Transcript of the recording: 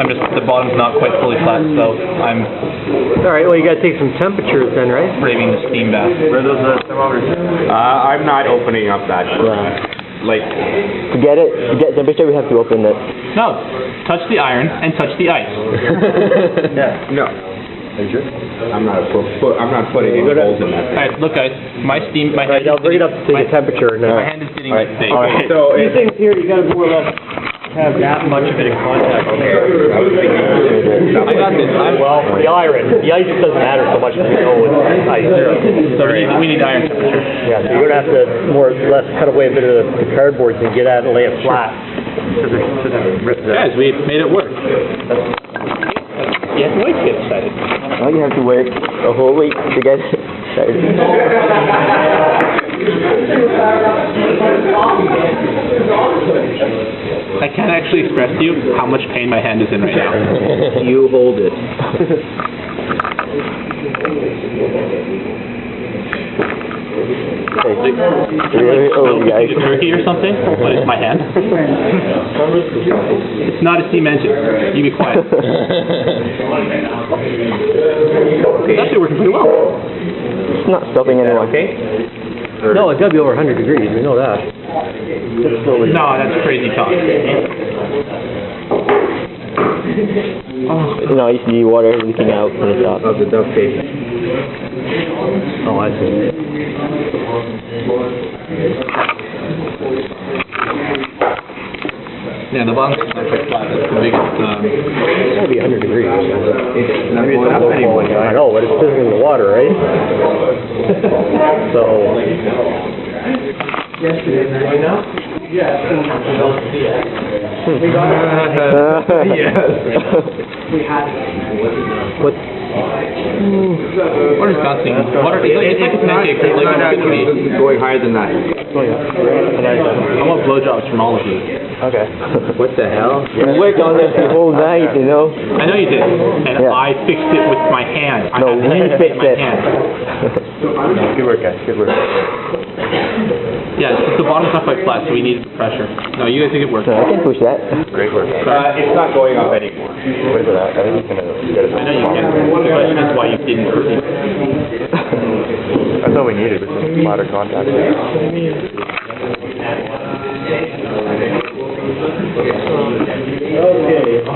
the bottom's not quite fully flat, so I'm Alright, well you gotta take some temperatures then, right? braving the steam bath. Where are those thermometers? I'm not opening up that. Like, To get temperature, we have to open it. No, touch the iron and touch the ice. yeah, no. Are you sure? I'm not putting any holes in that. Alright, look guys, my hand I'll bring it up to take a temperature now. my hand is getting big. Alright, so These things here, you gotta more or less have that much of it in contact. I got this. Well, the iron. The ice doesn't matter so much because you know it's ice. So we need iron temperature. Yeah, so you're gonna have to more or less cut away a bit of the cardboard and get at it and lay it flat. Guys, we made it work. You have to wait to get excited. Well, you have to work a whole week to get it started. I can't actually express to you how much pain my hand is in right now. you hold it. Turkey or something, but it's my hand. It's not a steam engine. You be quiet. It's actually working pretty well. It's not stopping anyone. Okay? No, it's gotta be over 100 degrees, we know that. No, that's crazy talk. No, you see water leaking out from the top. Of the duct tape. Oh, I see. Yeah, the bottom's not quite flat. That's the biggest. It's gotta be 100 degrees. It's not going up anymore. I know, but it's sizzling the water, right? So... What? What is bouncing? Water, it's like a pancake. It's like It's going higher than that. Oh, yeah. I want blowjobs from all of you. Okay. What the hell? We worked on this the whole night, you know. I know you did, and Yeah. I fixed it with my hand. No, we fixed my it. hand. Good work, guys. Good work. Yeah, the bottom's not quite flat, so we need pressure. No, you guys think it works. So I can push that. Great work. It's not going up anymore. What is it at? I think it's gonna get it. I know you can. The question is why you didn't. That's all we needed was some flatter contact. Okay.